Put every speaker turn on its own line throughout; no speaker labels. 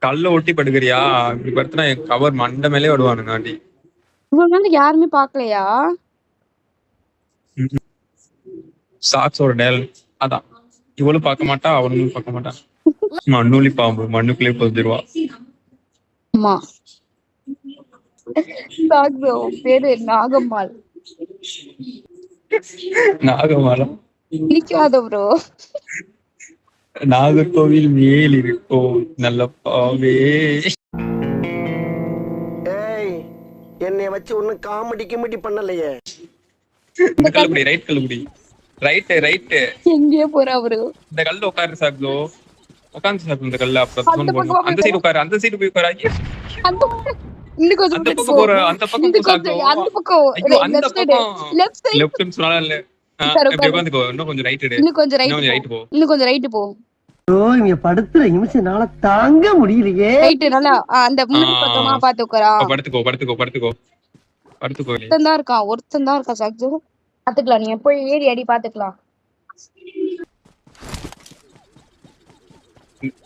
கல்ல ஒட்டி படுக்கிறியா? இப்படி படுத்துனா என் கவர் மண்டை மேலே விடுவானுங்க ஆண்டி.
இவ்வளவு நாள் யாருமே பாக்கலையா?
சாக்ஸோட டேல் அதான். இவளும் பார்க்க மாட்டா, அவனும் பார்க்க மாட்டான். மண்ணுளி பாம்பு மண்ணுக்குள்ளே பொதிருவா.
ஆமா சாக்ஸோ பேரு நாகம்மாள்.
நாகமாலம்
பிடிக்காத ப்ரோ.
நாகர்கோவில் மேல் இருக்கோ நல்ல பாவே.
என்னைய வச்சு ஒன்னும் காமெடி கிமெடி பண்ணலையே.
இந்த கல்லுபடி ரைட் கல்லுபடி ரைட்
எங்கேயோ போறா ப்ரோ.
இந்த கல்ல உட்காரு சாக்ஸோ. உட்காந்து சாப்பிடு இந்த கல்ல. அப்புறம் அந்த சைடு உட்காரு. அந்த சைடு போய் உட்காரு.
அந்த இன்னும் கொஞ்சம்
அந்த பக்கம் போற. அந்த பக்கம் போ சாக்ஸோ.
அந்த பக்கம்
அந்த பக்கம்
லெஃப்ட் சைடு
லெஃப்ட்னு சொன்னால இல்ல. இப்படி உட்காந்துக்கோ. இன்னும் கொஞ்சம் ரைட் எடு.
இன்னும் கொஞ்சம் ரைட் போ. இன்னும் கொஞ்சம் ரைட் போ.
இங்க படுத்துற நிமிஷம்னால தாங்க முடியலையே.
ரைட் நல்லா அந்த முன்னாடி பக்கமா பாத்து உட்காரா.
படுத்துக்கோ.
ஒருத்தன் தான் இருக்கா சாக்ஸோ. பாத்துக்கலாம், நீ போய் ஏறி அடி பாத்துக்கலாம்.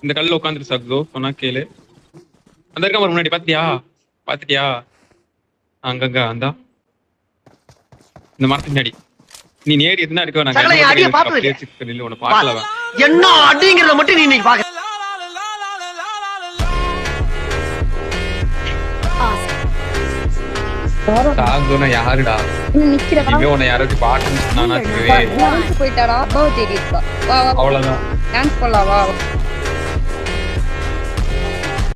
இந்த கல்ல உட்காந்துரு சாக்ஸோ. சொன்னா கேளு. அந்த இருக்க முன்னாடி பாத்துட்டியா? அங்கங்க அந்த இந்த மரத்துக்கு முன்னாடி நீ நேரி எதுனா இருக்க. நான் உன்னை பாக்கல.
என்ன அடிங்கிறத மட்டும் நீ இன்னைக்கு பாக்க.
சாக்ஸோனா யாருடா? இவன் உன்னை யாராச்சும் பாட்டுன்னு சொன்னானா?
போயிட்டாரா? தேடி இருக்கா.
அவ்வளவுதான்.
டான்ஸ் பண்ணலாம் வா.